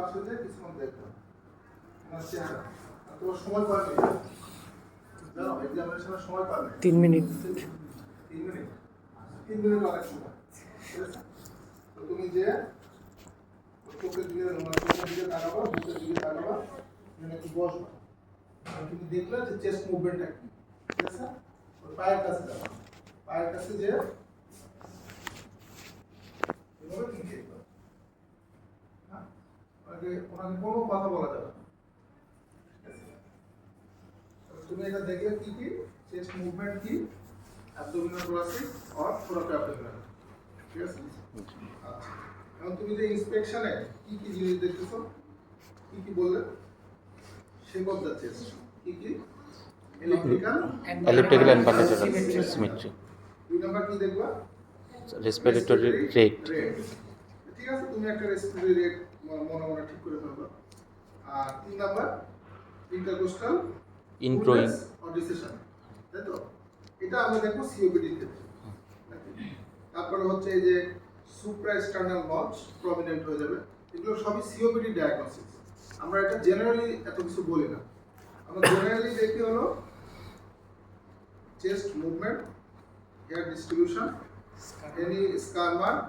পাশে যে কিছুক্ষণ দেখবে আমার চেহারা আর তোমার সময় পাবে জানো এক্সামিনেশনের সময় পাবে 3 মিনিট 3 মিনিট 3 মিনিট অনেক সময় ঠিক আছে তো তুমি যে চোখের দিকে তাকাবা বুকের দিকে তাকাবা মানে একটু বসবা তুমি দেখলে যে চেস্ট মুভমেন্টটা কি ঠিক আছে ওর পায়ের কাছে যাবা পায়ের কাছে যে এভাবে কি দেখবা হ্যাঁ ওনাকে কোনো কথা বলা যাবে না তুমি এটা দেখলে কি কি চেস্ট মুভমেন্ট কি অ্যাবডোমিনাল thoracic আর thoracoabdominal ঠিক আছে আচ্ছা এখন তুমি যে ইন্সপেকশনে কি কি জিনিস দেখতেছো কি বললে শেপ অফ দ্য চেস্ট কি elliptical and bilateral symmetry দুই নাম্বার কি দেখবা respiratory rate ঠিক আছে তুমি একটা রেসপিরেটরি রেট মনে ঠিক করে ফেলবা আর তিন নাম্বার ইন্টারকোস্টাল ingroin অর ডিসেশন তাই তো এটা আমরা দেখব সিওপিডি ক্ষেত্রে তারপরে হচ্ছে এই যে সুপ্রাস্টার্নাল নচ প্রমিনেন্ট হয়ে যাবে এগুলো সবই সিওপিডি ডায়াগনোসিস আমরা এটা জেনারেলি এত কিছু বলি না আমরা জেনারেলি দেখি হলো chest movement hair distribution any scar mark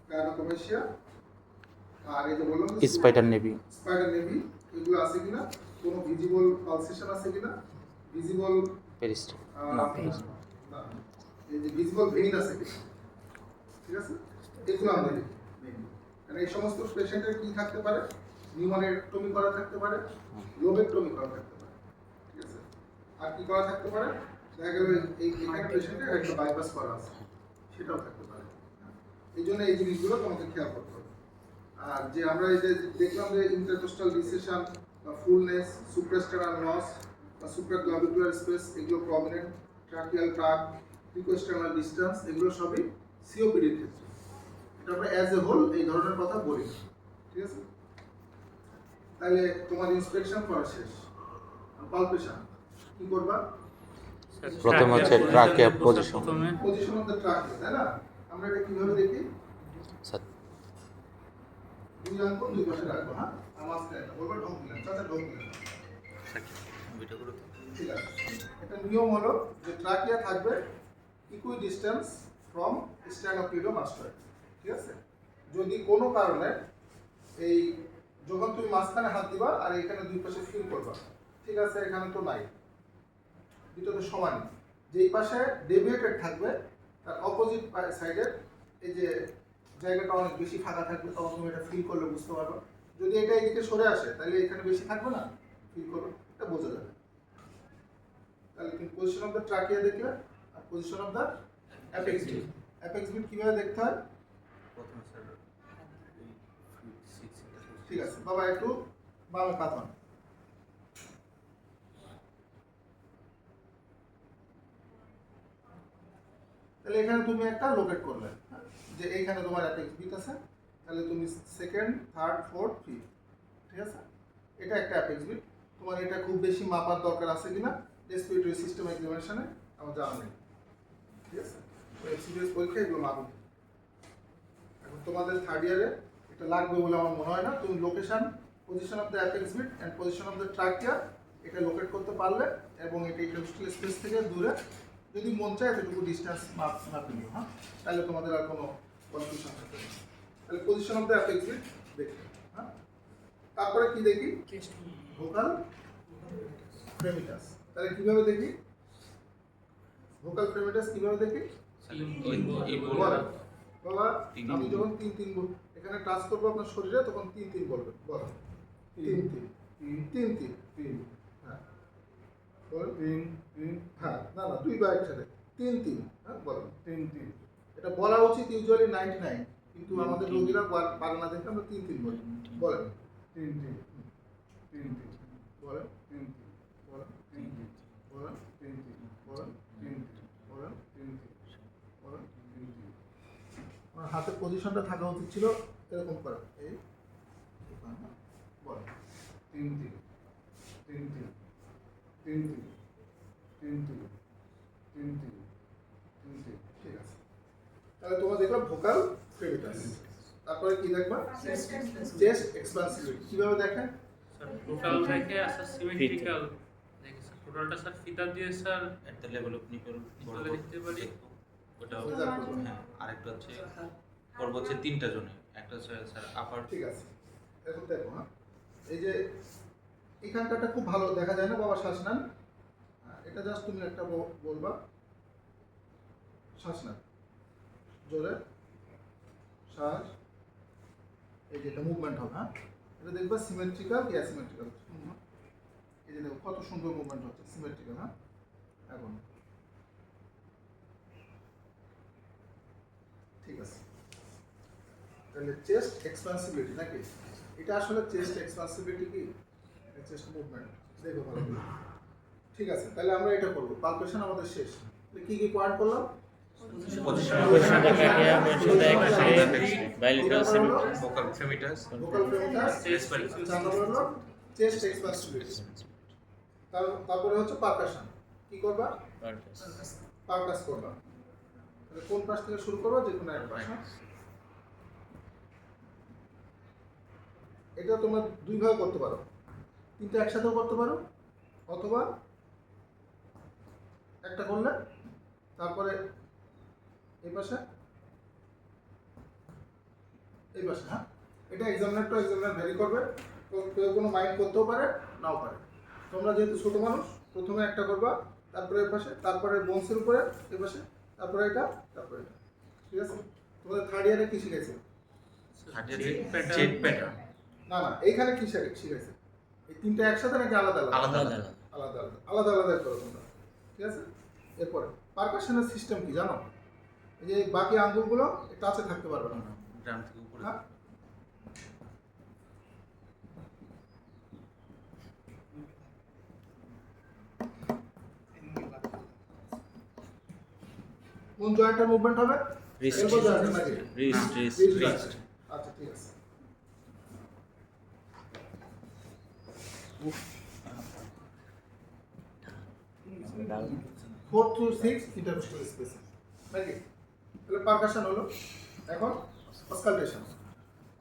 gynaecomastia আর এই যে বললাম spider nevi এগুলো আছে কিনা কোনো ভিজিবল পালসেশন আছে কিনা ভিজিবল peristaltic না এই যে ভিজিবল ভেইন আছে কিনা ঠিক আছে এগুলো আমরা দেখি মানে এই সমস্ত পেশেন্টের কি থাকতে পারে নিউমারেক্টমি করা থাকতে পারে লোবেক্টমি করা থাকতে পারে ঠিক আছে আর কি করা থাকতে পারে দেখা গেল এই এখানে পেশেন্টের একটা বাইপাস করা আছে সেটাও থাকতে পারে এই জন্য এই জিনিসগুলো তোমাকে খেয়াল করতে হবে আর যে আমরা এই যে দেখলাম যে ইন্টারকোস্টাল ডিসেশন বা ফুলনেস সুপ্রাস্টার্নাল লস বা সুপ্রাগ্লাভিকুলার স্পেস এগুলো প্রমিনেন্ট ট্রাকিয়াল ট্রাক প্রিকোস্টার্নাল ডিসটেন্স এগুলো সবই সিওপিডির ক্ষেত্রে এটা আমরা অ্যাজ এ হোল এই ধরনের কথা বলি ঠিক আছে তাহলে তোমার ইন্সপেকশন করা শেষ পালপেশন কি করবা প্রথম হচ্ছে trachea position position of the trachea তাই না আমরা এটা কিভাবে দেখি দুই আঙ্গুল দুই পাশে রাখবো হ্যাঁ আমার স্ক্যানটা বলবো ঢোক দিলেন চাচা ঢোক দিলেন ঠিক আছে এটা নিয়ম হলো যে ট্রাকিয়া থাকবে ইকুই ডিসটেন্স ফ্রম স্টেনোক্লিডোমাস্টয়েড ঠিক আছে যদি কোনো কারণে এই যখন তুমি মাঝখানে হাত দিবা আর এখানে দুই পাশে ফিল করবা ঠিক আছে এখানে তো নাই দুটোতে সমান যেই পাশে ডেভিয়েটেড থাকবে তার অপোজিট সাইডে এই যে জায়গাটা অনেক বেশি ফাঁকা থাকবে তখন তুমি এটা ফিল করলে বুঝতে পারবে যদি এটা এদিকে সরে আসে তাহলে এখানে বেশি থাকবে না ফিল করবে এটা বোঝা যাবে তাহলে তুমি পজিশন অফ দ্য ট্রাকিয়া দেখলে আর position of the apex beat কিভাবে দেখতে হয় ঠিক আছে বাবা একটু বামে কাঁথান তাহলে এখানে তুমি একটা লোকেট করলে যে এইখানে তোমার অ্যাপেক্স বিট আছে তাহলে তুমি সেকেন্ড থার্ড ফোর্থ ফিফথ ঠিক আছে এটা একটা অ্যাপেক্স বিট তোমার এটা খুব বেশি মাপার দরকার আছে কিনা রেসপিরেটরি সিস্টেম এক্সামিনেশনে আমার জানা নেই ঠিক আছে এক্সপিরিয়েন্স পরীক্ষা এগুলো মাপবে এখন তোমাদের থার্ড ইয়ারে এটা লাগবে বলে আমার মনে হয় না তুমি location position of the apex beat and position of the trachea এটা লোকেট করতে পারলে এবং এটা ইন্টারকোস্টাল স্পেস থেকে দূরে যদি মন চায় এতটুকু ডিস্টেন্স মাপে নিও হ্যাঁ তাহলে তোমাদের আর কোনো কনফিউশন থাকবে না তাহলে position of the apex beat দেখবে হ্যাঁ তারপরে কি দেখি ভোকাল ফ্রেমিটাস তাহলে কিভাবে দেখি ভোকাল ফ্রেমিটাস কিভাবে দেখি বাবা আমি যখন তিন এখানে টাচ করবো আপনার শরীরে তখন তিন বলবেন বলো তিন হ্যাঁ বল তিন হ্যাঁ না দুইবার একসাথে তিন হ্যাঁ বলো তিন এটা বলা উচিত ইউজুয়ালি 99 কিন্তু আমাদের রোগীরা পারে না দেখে আমরা তিন বলি বলেন তিন বলেন তিন বলেন তিন বলেন তিন বলেন তিন বলেন তিন বলেন তিন আমার হাতের পজিশনটা থাকা উচিত ছিল এরকম করা এই বলেন তিন ঠিক আছে তাহলে তোমরা দেখলাম ভোকাল ফ্রেমিটাস তারপরে কি দেখবা? Chest expansibility. কিভাবে দেখেন? স্যার টোটাল থেকে স্যার সিমেট্রিক্যাল দেখে স্যার টোটালটা স্যার ফিতা দিয়ে sir at the level of nipple নিপলে দেখতে পারি। ওটা মেজার করবো। হ্যাঁ আরেকটা হচ্ছে করবো হচ্ছে তিনটা জনে একটা হচ্ছে স্যার আপার ঠিক আছে, এখন দেখো হ্যাঁ, এই যে এখানকারটা খুব ভালো দেখা যায় না বাবা, শ্বাস নেন। এটা জাস্ট তুমি একটা বলবা, শ্বাস নেন জোরে, শ্বাস, এই যে এটা মুভমেন্ট হবে। হ্যাঁ, এটা দেখবা সিমেট্রিক্যাল কি অ্যাসিমেট্রিক্যাল। এই যে দেখো কত সুন্দর মুভমেন্ট হচ্ছে, সিমেট্রিক্যাল। হ্যাঁ, এখন ঠিক আছে, তাহলে চেস্ট এক্সপান্সিবিলিটি নাকি? এটা আসলে চেস্ট এক্সপান্সিবিলিটি কি চেস্ট মুভমেন্ট, দেখো ভালো করে। ঠিক আছে, তাহলে আমরা এটা করবো। পালপেশন আমাদের শেষ। তাহলে কি কি পয়েন্ট করলাম? Vocal fremitus vocal fremitus, chest chest expansibility. তারপরে হচ্ছে পারকাশন। কি করবা? পারকাস করবা। তাহলে কোন পাশ থেকে শুরু করবা? যে কোনো এক পাশ। হ্যাঁ? এটা তোমরা দুই ভাবে করতে পারো, তিনটা একসাথেও করতে পারো, অথবা একটা করলে তারপরে এই পাশে এই পাশে। হ্যাঁ, এটা এক্সামিনার টু এক্সামিনার ভ্যারি করবে, কেউ কোনো মাইন্ড করতেও পারে নাও পারে। তোমরা যেহেতু ছোটো মানুষ, প্রথমে একটা করবা, তারপরে এই পাশে, তারপরে বোনসের উপরে এই পাশে, তারপরে এটা, তারপরে এটা। ঠিক আছে? তোমাদের থার্ড ইয়ারে কি শিখেছে? চেক প্যাটার্ন না না, এইখানে কি শিখেছে? এই তিনটা একসাথে নাকি আলাদা আলাদা? আলাদা আলাদা আলাদা আলাদা আলাদা আলাদা করো তোমরা। ঠিক আছে? এরপরে পারকাশনের সিস্টেম কি জানো? এই যে বাকি আঙ্গুলগুলো টাচে থাকতে পারবে না। ড্রাম থেকে উপরে হ্যাঁ? কোন জয়েন্টের মুভমেন্ট হবে? Wrist. Elbow joint নাকি? Wrist Wrist wrist joint। আচ্ছা ঠিক আছে। Four to six intercostal space নাকি? তাহলে পারকাশন হলো। এখন অস্কালটেশন।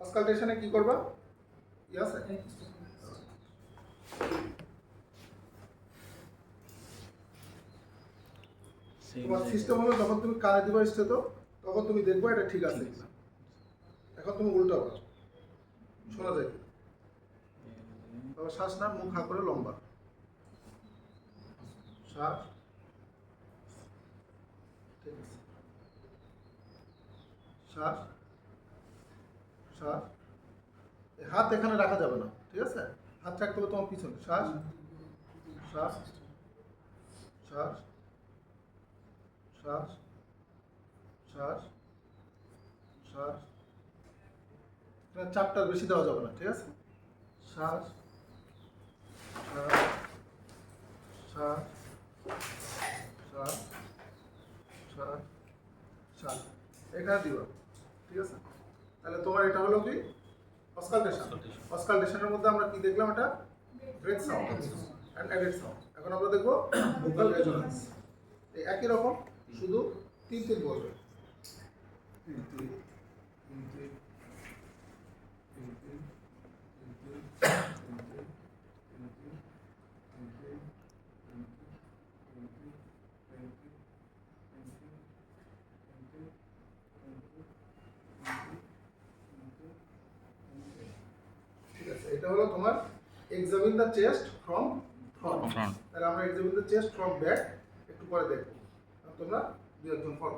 অস্কালটেশনে কি করবা? ইয়াস, তোমার সিস্টেম হলো যখন তুমি কানে দিবা স্টেতো, তখন তুমি দেখবা এটা ঠিক আছে কিনা। এখন তুমি উল্টাবা, শোনা যায় কিনা। তারপর শ্বাস না, মুখ হা করে লম্বা শ্বাস। ঠিক আছে, শ্বাস শ্বাস। হাত এখানে রাখা যাবে না, ঠিক আছে? হাত রাখতে হবে তোমার পিছনে। শ্বাস শ্বাস শ্বাস শ্বাস শ্বাস শ্বাস। এখানে চারটার বেশি দেওয়া যাবে না, ঠিক আছে? শ্বাস শ্বাস শ্বাস শ্বাস শ্বাস শ্বাস, এখানে দিবা। ঠিক আছে? তাহলে তোমার এটা হলো কি অস্কালটেশন। অস্কালটেশনের মধ্যে আমরা কি দেখলাম? এটা breath sound and added sound. এখন আমরা দেখবো ভোকাল রেজোন্যান্স। এই একই রকম, শুধু তিন তিন বলবে। তিন তিন তিন তিন তিন তিন তিন তিন তিন তিন তিন তিন তিন তিন তিন তিন তিন তিন। ঠিক আছে, এটা হলো তোমার examine the chest from front. তাহলে আমরা examine the chest from back একটু পরে দেখবো। তোমরা দু একজন ফলো।